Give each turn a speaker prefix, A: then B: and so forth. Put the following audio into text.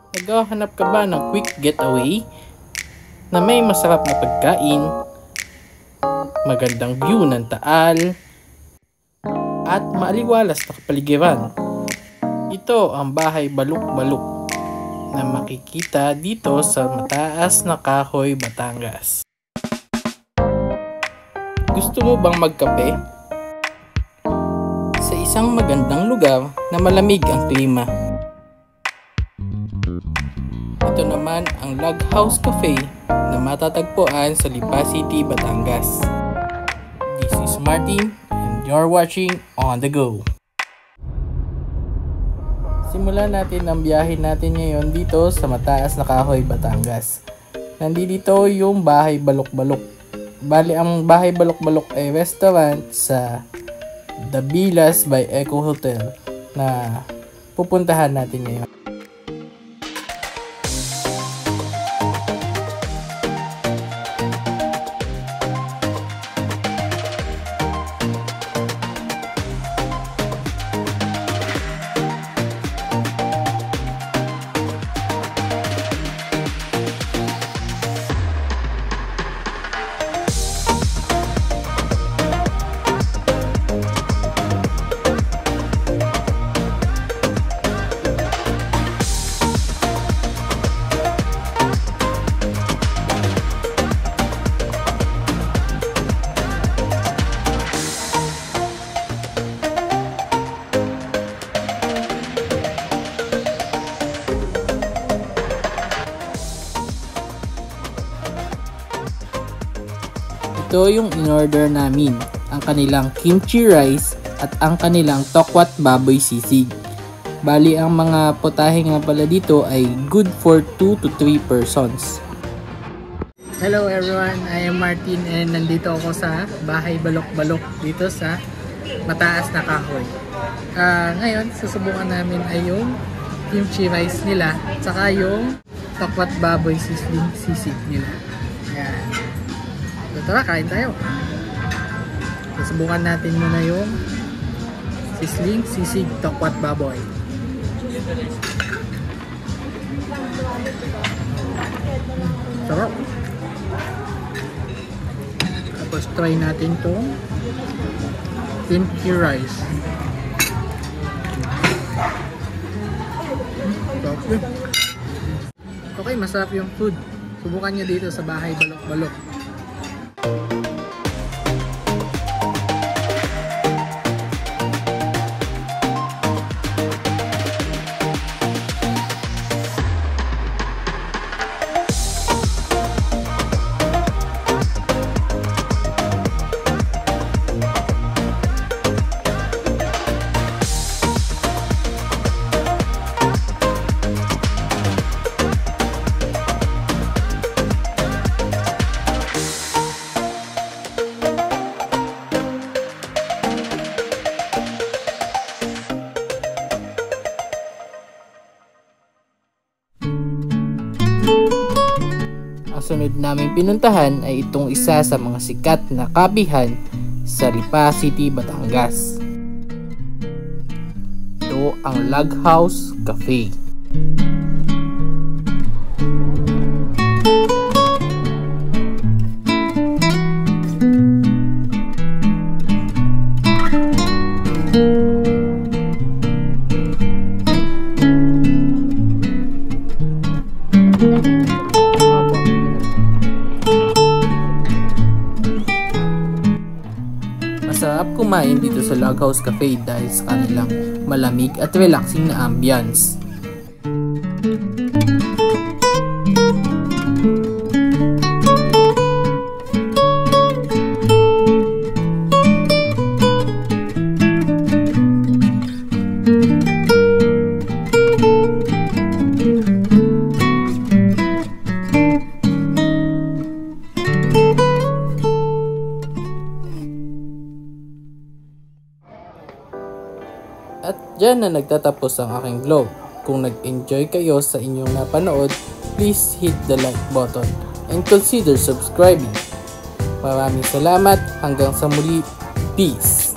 A: Naghahanap ka ba ng quick getaway na may masarap na pagkain, magandang view ng Taal, at maaliwalas na kapaligiran? Ito ang bahay balok-balok na makikita dito sa Mataas na Kahoy, Batangas. Gusto mo bang magkape? Sa isang magandang lugar na malamig ang klima. Ito naman ang Log House Cafe na matatagpuan sa Lipa City, Batangas. This is Martin and you're watching On The Go. Simulan natin ang biyahe natin ngayon dito sa Mataas na Kahoy, Batangas. Nandito yung bahay balok-balok. Bali, ang bahay balok-balok ay restaurant sa The Villas by Eco Hotel na pupuntahan natin ngayon. Ito yung in-order namin, ang kanilang kimchi rice at ang kanilang tokwat baboy sisig. Bali, ang mga putahe nga pala dito ay good for 2 to 3 persons. Hello everyone, I am Martin and nandito ako sa bahay balok-balok dito sa Mataas na Kahoy. Ngayon, susubukan namin ay yung kimchi rice nila at saka yung tokwat baboy sisig nila. Ayan. So, tara, kain tayo. Susubukan natin muna yung sisling, sisig, tokwat baboy. Sarap. Tapos try natin itong kimchi rice. Okay, masarap yung food. Subukan nyo dito sa bahay balok-balok. Ang sunod naming pinuntahan ay itong isa sa mga sikat na kapihan sa Lipa City, Batangas. Ito ang Log House Cafe. Masarap kumain dito sa Log House Cafe dahil sa kanilang malamig at relaxing na ambience. At dyan na nagtatapos ang aking vlog. Kung nag-enjoy kayo sa inyong napanood, please hit the like button and consider subscribing. Maraming salamat, hanggang sa muli, peace!